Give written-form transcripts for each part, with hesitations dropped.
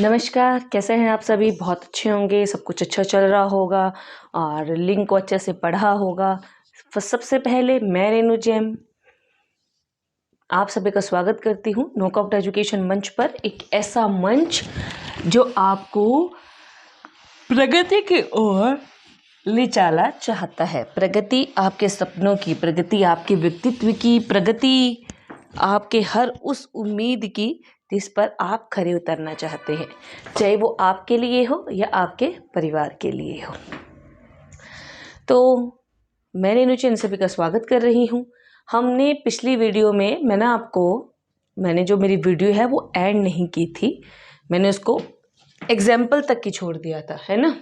नमस्कार, कैसे हैं आप सभी? बहुत अच्छे होंगे, सब कुछ अच्छा चल रहा होगा और लिंक को अच्छे से पढ़ा होगा। सबसे पहले मैं रेणु जैन आप सभी का स्वागत करती हूँ नोकआउट एजुकेशन मंच पर। एक ऐसा मंच जो आपको प्रगति की ओर ले जाना चाहता है। प्रगति आपके सपनों की, प्रगति आपके व्यक्तित्व की, प्रगति आपके हर उस उम्मीद की जिस पर आप खरे उतरना चाहते हैं, चाहे वो आपके लिए हो या आपके परिवार के लिए हो। तो मैं रेणु जैन सभी का स्वागत कर रही हूँ। हमने पिछली वीडियो में मैंने जो मेरी वीडियो है वो एंड नहीं की थी, मैंने उसको एग्जाम्पल तक की छोड़ दिया था, है ना।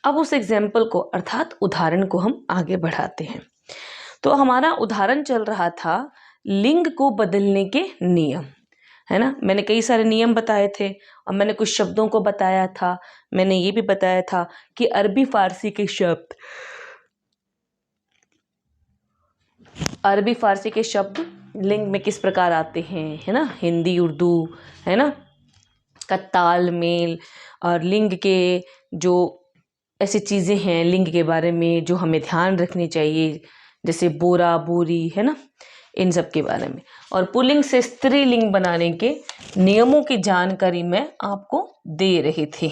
अब उस एग्जाम्पल को अर्थात उदाहरण को हम आगे बढ़ाते हैं। तो हमारा उदाहरण चल रहा था लिंग को बदलने के नियम, है ना। मैंने कई सारे नियम बताए थे और मैंने कुछ शब्दों को बताया था। मैंने ये भी बताया था कि अरबी फारसी के शब्द लिंग में किस प्रकार आते हैं, है ना। हिंदी, उर्दू, है ना, का तालमेल और लिंग के जो ऐसी चीज़ें हैं लिंग के बारे में जो हमें ध्यान रखनी चाहिए, जैसे बोरा, बोरी, है ना, इन सब के बारे में। और पुल्लिंग से स्त्रीलिंग बनाने के नियमों की जानकारी मैं आपको दे रही थी।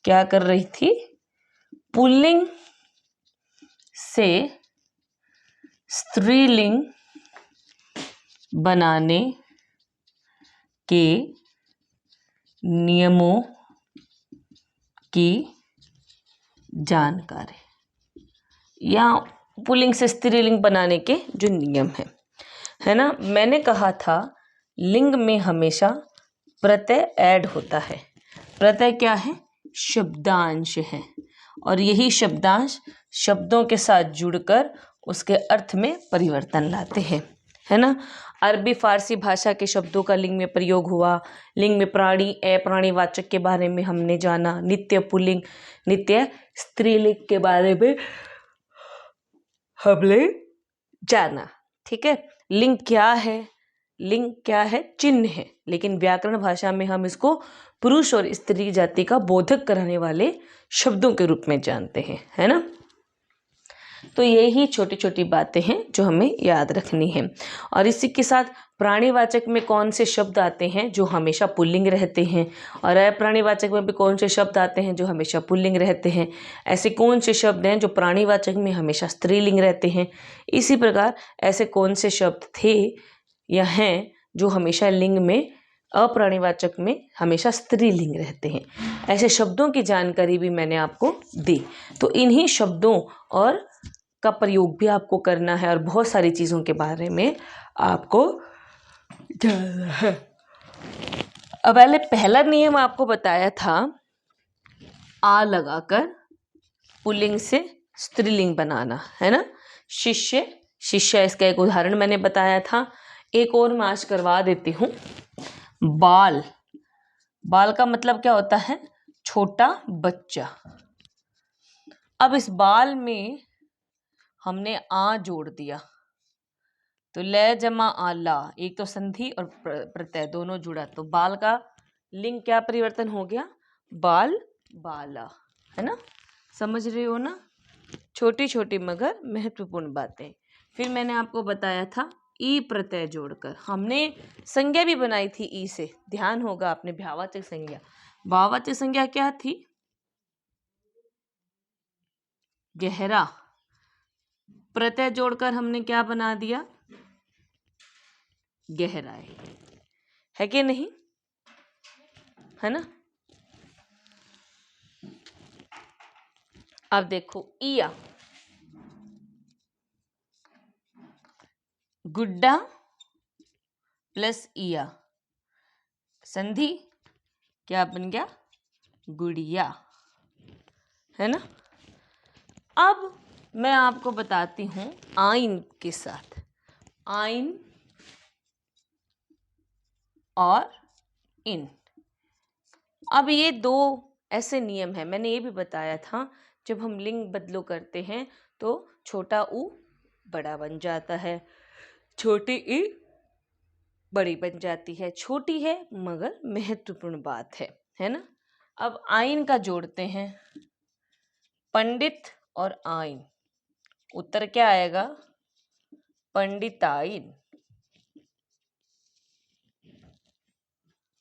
क्या कर रही थी? पुल्लिंग से स्त्रीलिंग बनाने के नियमों की जानकारी, या पुल्लिंग से स्त्रीलिंग बनाने के जो नियम है ना। मैंने कहा था लिंग में हमेशा प्रत्यय ऐड होता है। प्रत्यय क्या है? शब्दांश है, और यही शब्दांश शब्दों के साथ जुड़कर उसके अर्थ में परिवर्तन लाते हैं, है ना। अरबी फारसी भाषा के शब्दों का लिंग में प्रयोग हुआ। लिंग में प्राणी, अप्राणीवाचक के बारे में हमने जाना। नित्य पुल्लिंग, नित्य स्त्रीलिंग के बारे में हमने जाना। ठीक है। लिंग क्या है? लिंग क्या है? चिन्ह है, लेकिन व्याकरण भाषा में हम इसको पुरुष और स्त्री जाति का बोधक कराने वाले शब्दों के रूप में जानते हैं, है ना। तो यही छोटी छोटी बातें हैं जो हमें याद रखनी है। और इसी के साथ प्राणीवाचक में कौन से शब्द आते हैं जो हमेशा पुल्लिंग रहते हैं, और अप्राणीवाचक में भी कौन से शब्द आते हैं जो हमेशा पुल्लिंग रहते हैं। ऐसे कौन से शब्द हैं जो प्राणीवाचक में हमेशा स्त्रीलिंग रहते हैं। इसी प्रकार ऐसे कौन से शब्द थे या हैं जो हमेशा लिंग में, अप्राणीवाचक में हमेशा स्त्रीलिंग रहते हैं। ऐसे शब्दों की जानकारी भी मैंने आपको दी। तो इन्हीं शब्दों और का प्रयोग भी आपको करना है और बहुत सारी चीज़ों के बारे में आपको जानना है। अब पहला नियम आपको बताया था, आ लगाकर पुल्लिंग से स्त्रीलिंग बनाना, है ना। शिष्य, शिष्य इसका एक उदाहरण मैंने बताया था। एक और मैं आज करवा देती हूँ। बाल, बाल का मतलब क्या होता है? छोटा बच्चा। अब इस बाल में हमने आ जोड़ दिया, तो लय जमा आला, एक तो संधि और प्रत्यय दोनों जुड़ा, तो बाल का लिंग क्या परिवर्तन हो गया? बाल, बाला, है ना। समझ रहे हो ना? छोटी छोटी मगर महत्वपूर्ण बातें। फिर मैंने आपको बताया था ई प्रत्यय जोड़कर हमने संज्ञा भी बनाई थी ई से, ध्यान होगा आपने। भाववाचक संज्ञा, भाववाचक संज्ञा क्या थी? गहरा। प्रत्यय जोड़कर हमने क्या बना दिया? गहराई, है कि नहीं, है ना। अब देखो इया, गुड्डा प्लस इया, संधि क्या बन गया? गुड़िया, है ना। अब मैं आपको बताती हूं आइन के साथ, आइन और इन। अब ये दो ऐसे नियम हैं, मैंने ये भी बताया था, जब हम लिंग बदलो करते हैं तो छोटा ऊ बड़ा बन जाता है, छोटी ई बड़ी बन जाती है, छोटी है मगर महत्वपूर्ण बात है ना। अब आइन का जोड़ते हैं, पंडित और आइन, उत्तर क्या आएगा? पंडिताइन,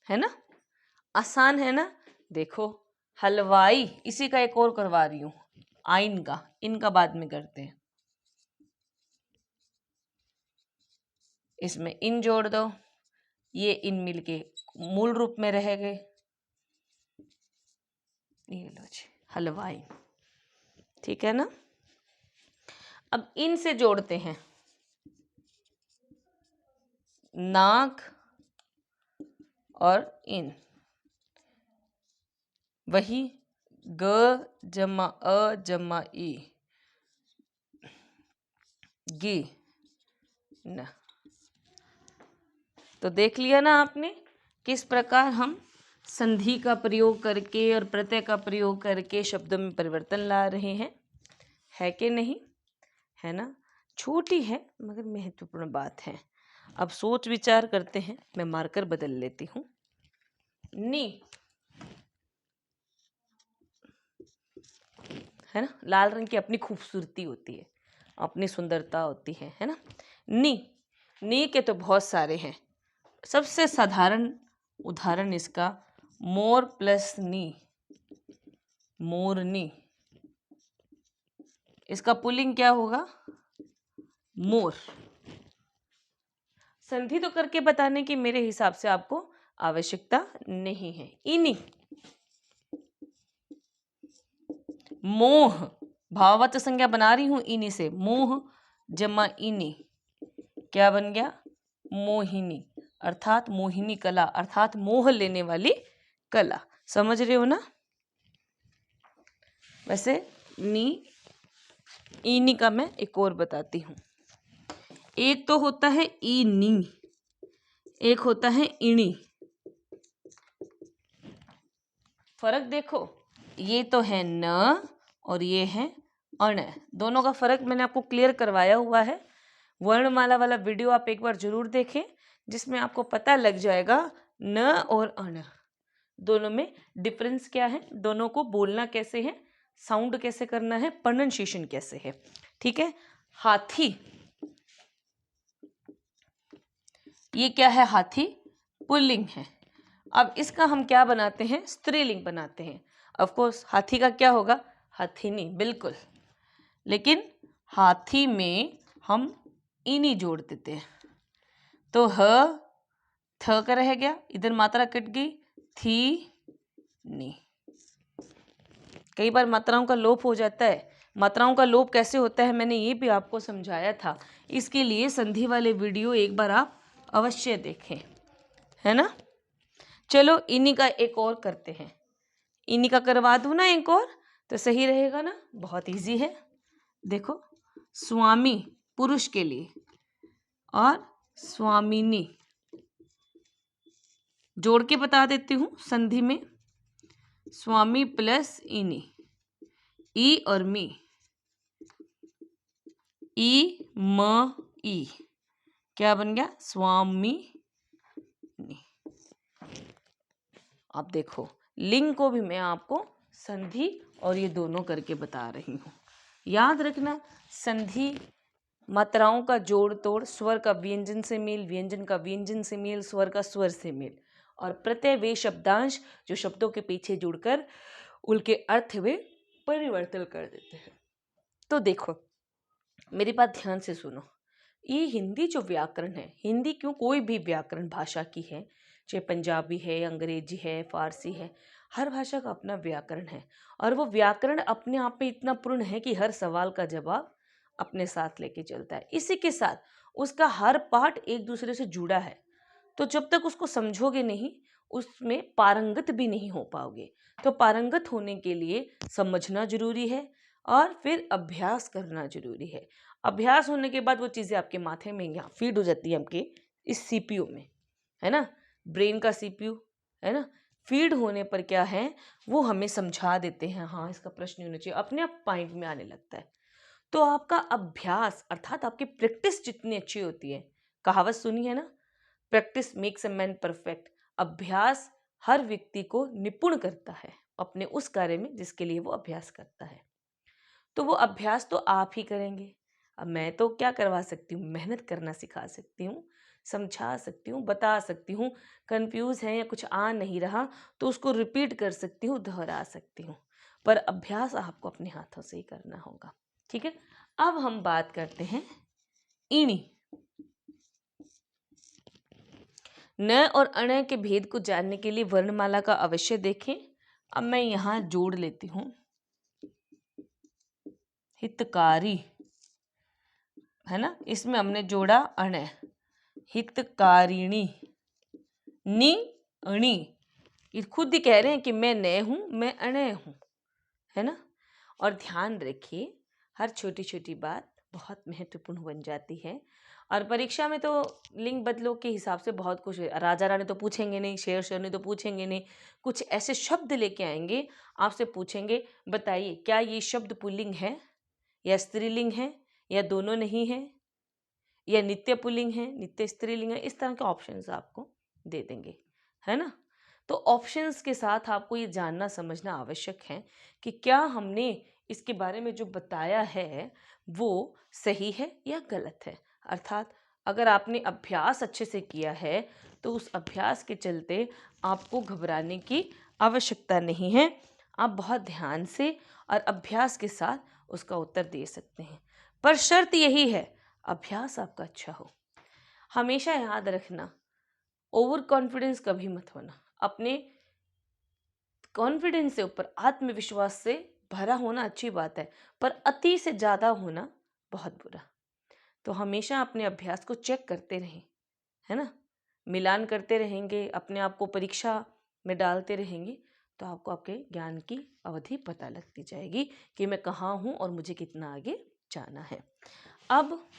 है ना। आसान है ना। देखो हलवाई, इसी का एक और करवा रही हूं, आइन का, इनका बाद में करते हैं। इसमें इन जोड़ दो, ये इन मिलके मूल रूप में रह गए, ये लो जी हलवाई, ठीक है ना। अब इन से जोड़ते हैं, नाक और इन, वही ग जमा अ जमा ई, गी न। तो देख लिया ना आपने किस प्रकार हम संधि का प्रयोग करके और प्रत्यय का प्रयोग करके शब्दों में परिवर्तन ला रहे हैं, है कि नहीं, है ना। छोटी है मगर महत्वपूर्ण बात है। अब सोच विचार करते हैं, मैं मार्कर बदल लेती हूँ। नी, है ना, लाल रंग की अपनी खूबसूरती होती है, अपनी सुंदरता होती है ना। नी के तो बहुत सारे हैं, सबसे साधारण उदाहरण इसका मोर प्लस नी, मोरनी, इसका पुल्लिंग क्या होगा? मोर। संधि तो करके बताने की मेरे हिसाब से आपको आवश्यकता नहीं है। इनी, मोह, भाववाचक संज्ञा बना रही हूं इनी से, मोह जमा इनी, क्या बन गया? मोहिनी, अर्थात मोहिनी कला, अर्थात मोह लेने वाली कला। समझ रहे हो ना। वैसे इनी का मैं एक और बताती हूं। एक तो होता है इनी, एक होता है इणी। फर्क देखो, ये तो है न और ये है अण, दोनों का फर्क मैंने आपको क्लियर करवाया हुआ है। वर्णमाला वाला वीडियो आप एक बार जरूर देखें, जिसमें आपको पता लग जाएगा न और अण दोनों में डिफरेंस क्या है, दोनों को बोलना कैसे है, साउंड कैसे करना है, प्रोनाउंसिएशन कैसे है, ठीक है। हाथी, ये क्या है? हाथी पुल्लिंग है। अब इसका हम क्या बनाते हैं? स्त्रीलिंग बनाते हैं। ऑफ कोर्स हाथी का क्या होगा? हथिनी, बिल्कुल। लेकिन हाथी में हम इनी जोड़ देते हैं, तो ह थ का रह गया, इधर मात्रा कट गई, थी नी। कई बार मात्राओं का लोप हो जाता है। मात्राओं का लोप कैसे होता है मैंने ये भी आपको समझाया था, इसके लिए संधि वाले वीडियो एक बार आप अवश्य देखें, है ना। चलो इन्हीं का एक और करते हैं, इन्हीं का करवा दूं ना एक और, तो सही रहेगा ना। बहुत इजी है, देखो स्वामी पुरुष के लिए और स्वामिनी, जोड़ के बता देती हूं संधि में, स्वामी प्लस इनी, ई और मी, ई म ई, क्या बन गया? स्वामी नी। अब देखो लिंग को भी मैं आपको संधि और ये दोनों करके बता रही हूं। याद रखना, संधि मात्राओं का जोड़ तोड़, स्वर का व्यंजन से मेल, व्यंजन का व्यंजन से मेल, स्वर का स्वर से मेल, और प्रत्यय वे शब्दांश जो शब्दों के पीछे जुड़कर उनके अर्थ वे परिवर्तन कर देते हैं। तो देखो मेरी बात ध्यान से सुनो, ये हिंदी जो व्याकरण है, हिंदी क्यों, कोई भी व्याकरण भाषा की है, चाहे पंजाबी है, अंग्रेजी है, फारसी है, हर भाषा का अपना व्याकरण है। और वो व्याकरण अपने आप में इतना पूर्ण है कि हर सवाल का जवाब अपने साथ लेके चलता है। इसी के साथ उसका हर पार्ट एक दूसरे से जुड़ा है, तो जब तक उसको समझोगे नहीं उसमें पारंगत भी नहीं हो पाओगे। तो पारंगत होने के लिए समझना जरूरी है और फिर अभ्यास करना जरूरी है। अभ्यास होने के बाद वो चीज़ें आपके माथे में यहाँ फीड हो जाती है, आपके इस सीपीयू में, है ना, ब्रेन का सीपीयू, है ना। फीड होने पर क्या है, वो हमें समझा देते हैं, हाँ इसका प्रश्न होना चाहिए, अपने आप माइंड में आने लगता है। तो आपका अभ्यास अर्थात आपकी प्रैक्टिस जितनी अच्छी होती है, कहावत सुनी है ना, practice makes a man perfect. अभ्यास हर व्यक्ति को निपुण करता है अपने उस कार्य में जिसके लिए वो अभ्यास करता है। तो वो अभ्यास तो आप ही करेंगे। अब मैं तो क्या करवा सकती हूँ, मेहनत करना सिखा सकती हूँ, समझा सकती हूँ, बता सकती हूँ। कंफ्यूज है या कुछ आ नहीं रहा तो उसको रिपीट कर सकती हूँ, दोहरा सकती हूँ, पर अभ्यास आपको अपने हाथों से ही करना होगा। ठीक है, अब हम बात करते हैं ईणी। न और अण के भेद को जानने के लिए वर्णमाला का अवश्य देखें। अब मैं यहाँ जोड़ लेती हूँ हितकारी, है ना, इसमें हमने जोड़ा अण, हितकारिणी, नी अणी। ये खुद ही कह रहे हैं कि मैं न हूँ, मैं अण हूँ, है ना। और ध्यान रखिए हर छोटी छोटी बात बहुत महत्वपूर्ण बन जाती है। और परीक्षा में तो लिंग बदलों के हिसाब से बहुत कुछ है। राजा रानी तो पूछेंगे नहीं, शेर शेरनी तो पूछेंगे नहीं, कुछ ऐसे शब्द लेके आएंगे, आपसे पूछेंगे बताइए क्या ये शब्द पुल्लिंग है या स्त्रीलिंग है या दोनों नहीं है, या नित्य पुल्लिंग है, नित्य स्त्रीलिंग है। इस तरह के ऑप्शंस आपको दे देंगे, है ना। तो ऑप्शंस के साथ आपको ये जानना समझना आवश्यक है कि क्या हमने इसके बारे में जो बताया है वो सही है या गलत है। अर्थात अगर आपने अभ्यास अच्छे से किया है तो उस अभ्यास के चलते आपको घबराने की आवश्यकता नहीं है। आप बहुत ध्यान से और अभ्यास के साथ उसका उत्तर दे सकते हैं, पर शर्त यही है अभ्यास आपका अच्छा हो। हमेशा याद रखना ओवर कॉन्फिडेंस कभी मत होना। अपने कॉन्फिडेंस से ऊपर आत्मविश्वास से भरा होना अच्छी बात है, पर अति से ज़्यादा होना बहुत बुरा। तो हमेशा अपने अभ्यास को चेक करते रहें, है ना, मिलान करते रहेंगे, अपने आप को परीक्षा में डालते रहेंगे, तो आपको आपके ज्ञान की अवधि पता लगती जाएगी कि मैं कहाँ हूँ और मुझे कितना आगे जाना है। अब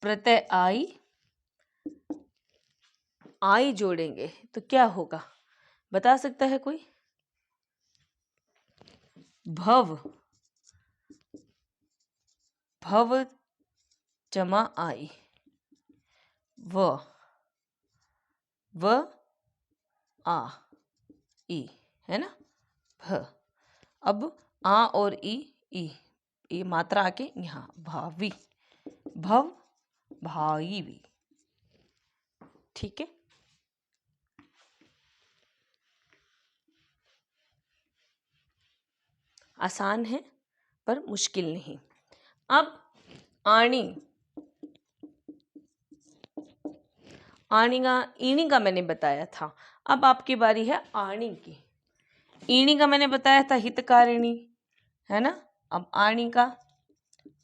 प्रत्यय आई जोड़ेंगे तो क्या होगा, बता सकता है कोई। भव, भव जमा आई, व आ ई, है ना, भ। अब आ और ई मात्रा आके यहाँ भावी, भव भाई भी। ठीक है, आसान है पर मुश्किल नहीं। अब आणी, ईणी का मैंने बताया था, अब आपकी बारी है आणी की। ईणी का मैंने बताया था हितकारिणी, है ना। अब आणी का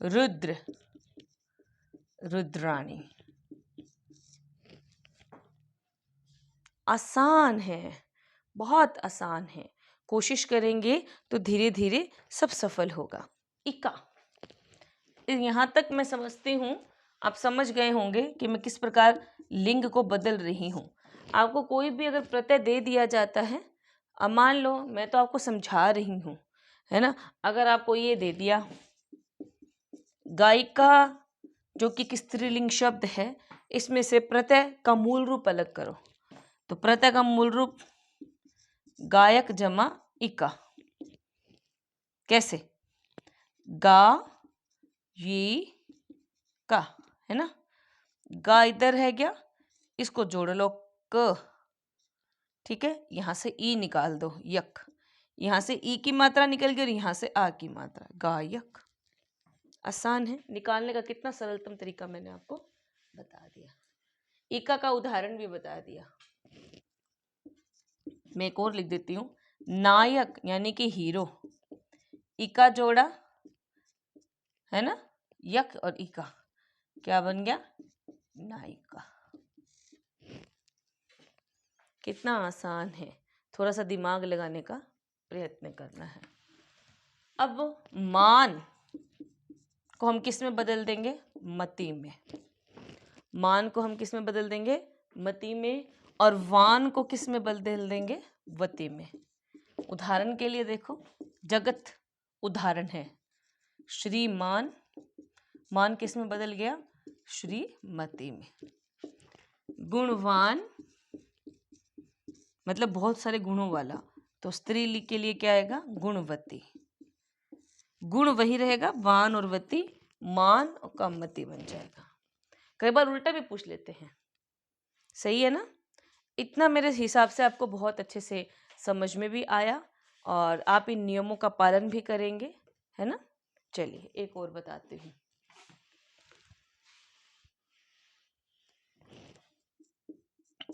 रुद्र, रुद्राणी। आसान है, बहुत आसान है, कोशिश करेंगे तो धीरे धीरे सब सफल होगा। इका, यहाँ तक मैं समझती हूँ आप समझ गए होंगे कि मैं किस प्रकार लिंग को बदल रही हूँ। आपको कोई भी अगर प्रत्यय दे दिया जाता है, अब मान लो मैं तो आपको समझा रही हूँ, है ना। अगर आपको ये दे दिया गायिका, जो कि स्त्रीलिंग शब्द है, इसमें से प्रत्यय का मूल रूप अलग करो, तो प्रत्यय का मूल रूप गायक जमा इका। कैसे, गा ये का, है ना। गा इधर है गया, इसको जोड़ लो क, ठीक है। यहां से ई निकाल दो यक, यहां से ई की मात्रा निकल गई और यहां से आ की मात्रा, गायक। आसान है, निकालने का कितना सरलतम तरीका मैंने आपको बता दिया। इका का उदाहरण भी बता दिया। मैं एक और लिख देती हूँ, नायक यानी कि हीरो, इका जोड़ा, है ना, यक और इका, क्या बन गया, नायिका। कितना आसान है, थोड़ा सा दिमाग लगाने का प्रयत्न करना है। अब मान को हम किस में बदल देंगे, मति में। मान को हम किस में बदल देंगे, मति में। और वान को किस में बदल देंगे, वति में। उदाहरण के लिए देखो, जगत उदाहरण है, श्रीमान, मान किस में बदल गया, श्रीमती में। गुणवान मतलब बहुत सारे गुणों वाला, तो स्त्रीलिंग के लिए क्या आएगा? गुणवती। गुण वही रहेगा, वान और वती, मान और कमवती बन जाएगा। कई बार उल्टा भी पूछ लेते हैं। सही है ना? इतना मेरे हिसाब से आपको बहुत अच्छे से समझ में भी आया और आप इन नियमों का पालन भी करेंगे, है ना? चलिए एक और बताती हूँ।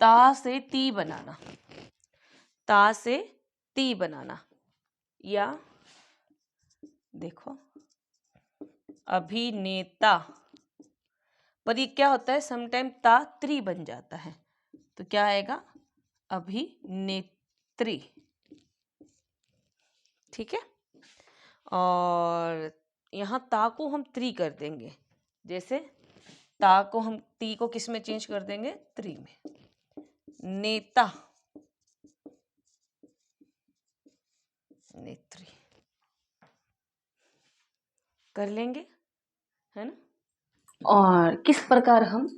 ता से ती बनाना, ता से ती बनाना, या देखो अभिनेता, पर ये क्या होता है, समटाइम ता त्री बन जाता है, तो क्या आएगा? अभिनेत्री। ठीक है, और यहाँ ता को हम त्री कर देंगे, जैसे ता को हम ती को किस में चेंज कर देंगे? त्री में। नेता, नेत्री कर लेंगे, है ना? और किस प्रकार हम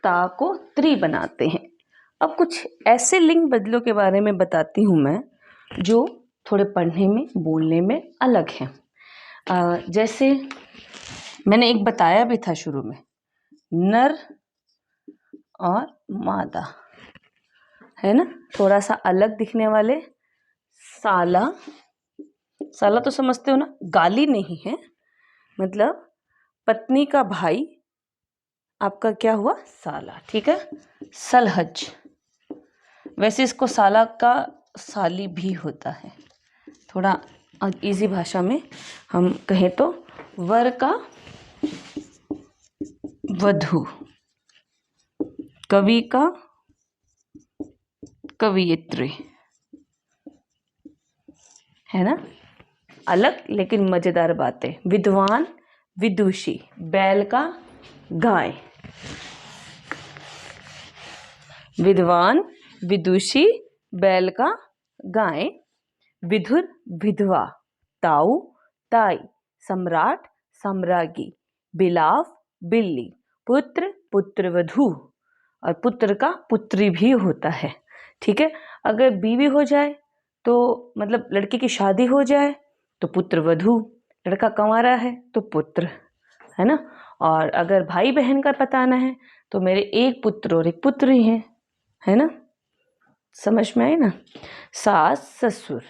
ता को त्री बनाते हैं। अब कुछ ऐसे लिंग बदलों के बारे में बताती हूँ मैं, जो थोड़े पढ़ने में बोलने में अलग हैं। जैसे मैंने एक बताया भी था शुरू में, नर और मादा, है ना? थोड़ा सा अलग दिखने वाले। साला, साला तो समझते हो ना, गाली नहीं है, मतलब पत्नी का भाई आपका क्या हुआ? साला। ठीक है, सलहज, वैसे इसको साला का साली भी होता है। थोड़ा इजी भाषा में हम कहें तो वर का वधू, कवि का कवियत्री, है ना? अलग लेकिन मजेदार बातें। विद्वान विदुषी, बैल का गाय, विद्वान विदुषी बैल का गाय। विधुर विधवा, ताऊ ताई, सम्राट सम्राज्ञी, बिलाव बिल्ली, पुत्र पुत्रवधू, और पुत्र का पुत्री भी होता है। ठीक है, अगर बीवी हो जाए तो मतलब लड़की की शादी हो जाए तो पुत्रवधू, लड़का कंवारा है तो पुत्र, है ना? और अगर भाई बहन का बताना है तो मेरे एक पुत्र और एक पुत्री हैं, है ना? समझ में आई ना? सास ससुर,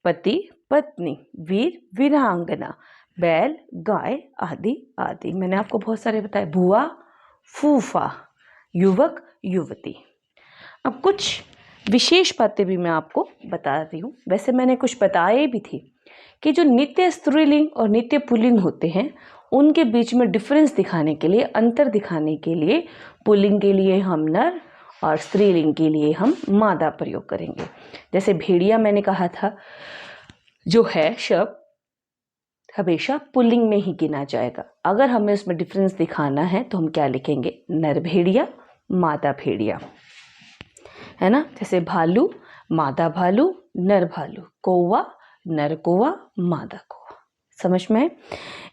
पति पत्नी, वीर वीरांगना, बैल गाय आदि आदि। मैंने आपको बहुत सारे बताए। बुआ फूफा, युवक युवती। अब कुछ विशेष बातें भी मैं आपको बता रही हूँ। वैसे मैंने कुछ बताए भी थी कि जो नित्य स्त्रीलिंग और नित्य पुल्लिंग होते हैं उनके बीच में डिफरेंस दिखाने के लिए, अंतर दिखाने के लिए पुल्लिंग के लिए हम नर और स्त्रीलिंग के लिए हम मादा प्रयोग करेंगे। जैसे भेड़िया मैंने कहा था, जो है शब्द हमेशा पुल्लिंग में ही गिना जाएगा। अगर हमें उसमें डिफरेंस दिखाना है तो हम क्या लिखेंगे? नर भेड़िया मादा भेड़िया, है ना? जैसे भालू मादा भालू नर भालू, कौवा नर कौवा मादा कौवा। समझ में?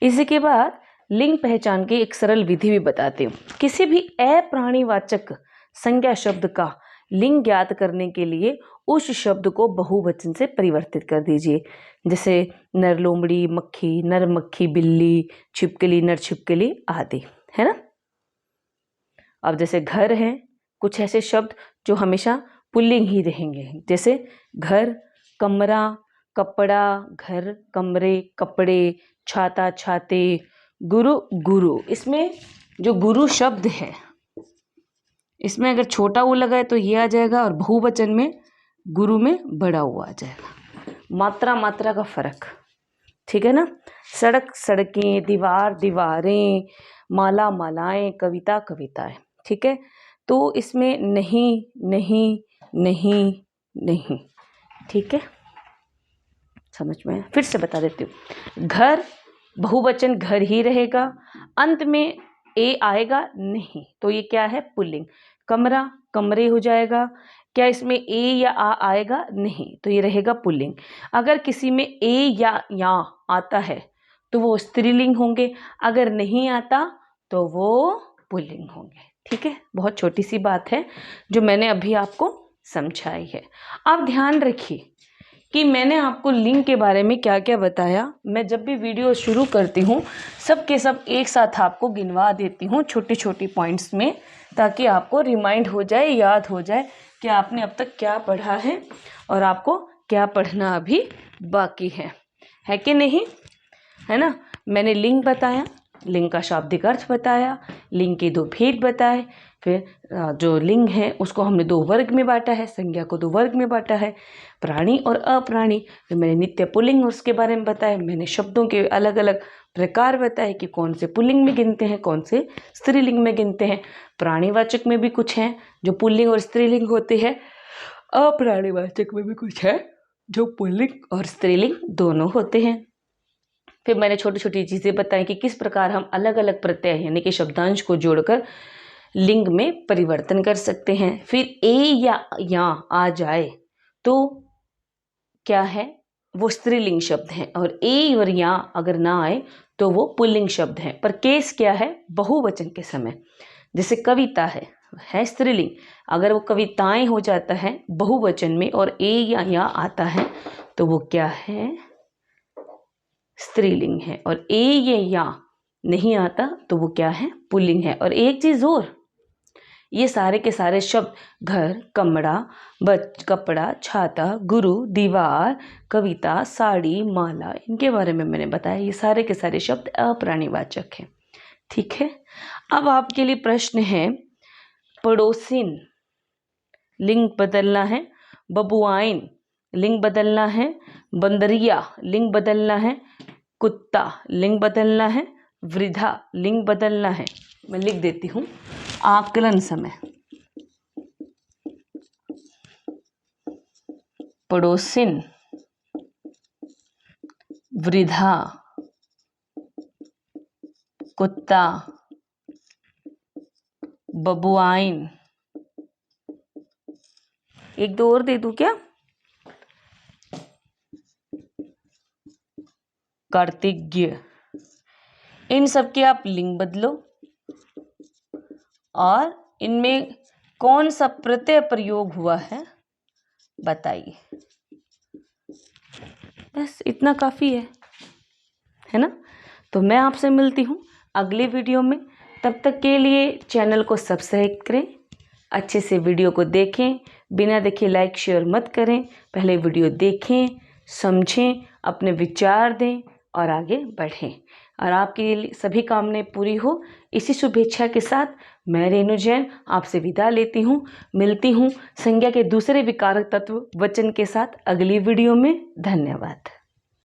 इसी के बाद लिंग पहचान की एक सरल विधि भी बताती हूँ। किसी भी अप्राणीवाचक संज्ञा शब्द का लिंग ज्ञात करने के लिए उस शब्द को बहुवचन से परिवर्तित कर दीजिए। जैसे नर लोमड़ी मक्खी, नर मक्खी बिल्ली, छिपकली नर छिपकली आदि, है ना? अब जैसे घर है, कुछ ऐसे शब्द जो हमेशा पुल्लिंग ही रहेंगे, जैसे घर कमरा कपड़ा, घर कमरे कपड़े, छाता छाते, गुरु गुरु। इसमें जो गुरु शब्द है इसमें अगर छोटा ऊ लगाए तो ये आ जाएगा, और बहुवचन में गुरु में बड़ा ऊ आ जाएगा। मात्रा मात्रा का फर्क, ठीक है ना? सड़क सड़कें, दीवार दीवारें, माला मालाएं, कविता कविताएं, ठीक है? तो इसमें नहीं नहीं नहीं नहीं, ठीक है? समझ में? फिर से बता देती हूँ। घर बहुवचन घर ही रहेगा, अंत में ए आएगा नहीं, तो ये क्या है? पुल्लिंग। कमरा कमरे हो जाएगा, क्या इसमें ए या आ आएगा? नहीं, तो ये रहेगा पुल्लिंग। अगर किसी में ए या आता है तो वो स्त्रीलिंग होंगे, अगर नहीं आता तो वो पुल्लिंग होंगे। ठीक है, बहुत छोटी सी बात है जो मैंने अभी आपको समझाई है। आप ध्यान रखिए कि मैंने आपको लिंग के बारे में क्या क्या बताया। मैं जब भी वीडियो शुरू करती हूँ सब के सब एक साथ आपको गिनवा देती हूँ छोटी छोटी पॉइंट्स में, ताकि आपको रिमाइंड हो जाए, याद हो जाए कि आपने अब तक क्या पढ़ा है और आपको क्या पढ़ना अभी बाकी है कि नहीं, है ना। मैंने लिंग बताया, लिंग का शाब्दिक अर्थ बताया, लिंग के 2 भेद बताए, फिर जो लिंग है उसको हमने 2 वर्ग में बांटा है, संज्ञा को 2 वर्ग में बांटा है, प्राणी और अप्राणी। फिर मैंने नित्य पुल्लिंग और उसके बारे में बताया। मैंने शब्दों के अलग अलग प्रकार बताए कि कौन से पुल्लिंग में गिनते हैं, कौन से स्त्रीलिंग में गिनते हैं। प्राणीवाचक में भी कुछ हैं जो पुल्लिंग और स्त्रीलिंग होते हैं, अप्राणीवाचक में भी कुछ है जो पुल्लिंग और स्त्रीलिंग दोनों होते हैं। फिर मैंने छोटी छोटी चीज़ें बताई कि किस प्रकार हम अलग अलग प्रत्यय यानी कि शब्दांश को जोड़कर लिंग में परिवर्तन कर सकते हैं। फिर ए या आ जाए तो क्या है, वो स्त्रीलिंग शब्द है, और ए और या अगर ना आए तो वो पुल्लिंग शब्द है। पर केस क्या है, बहुवचन के समय, जैसे कविता है स्त्रीलिंग, अगर वो कविताएं हो जाता है बहुवचन में और ए या आता है तो वो क्या है, स्त्रीलिंग है। और ए या नहीं आता तो वो क्या है, पुल्लिंग है। और एक चीज और, ये सारे के सारे शब्द घर, कपड़ा, छाता, गुरु, दीवार, कविता, साड़ी, माला, इनके बारे में मैंने बताया। ये सारे के सारे शब्द अप्राणीवाचक हैं। ठीक है, अब आपके लिए प्रश्न है, पड़ोसिन लिंग बदलना है, बबुआइन लिंग बदलना है, बंदरिया लिंग बदलना है, कुत्ता लिंग बदलना है, वृद्धा लिंग बदलना है। मैं लिख देती हूँ, आकलन समय, पड़ोसिन, वृद्धा, कुत्ता, बबुआइन। एक दो और दे दूं क्या, कार्तिज्ञ। इन सब के आप लिंग बदलो और इनमें कौन सा प्रत्यय प्रयोग हुआ है बताइए। बस इतना काफ़ी है ना। तो मैं आपसे मिलती हूँ अगले वीडियो में। तब तक के लिए चैनल को सब्सक्राइब करें, अच्छे से वीडियो को देखें, बिना देखे लाइक शेयर मत करें। पहले वीडियो देखें, समझें, अपने विचार दें और आगे बढ़ें, और आपकी सभी कामनाएं पूरी हो। इसी शुभेच्छा के साथ मैं रेणु जैन आपसे विदा लेती हूँ। मिलती हूँ संज्ञा के दूसरे विकारक तत्व वचन के साथ अगली वीडियो में। धन्यवाद।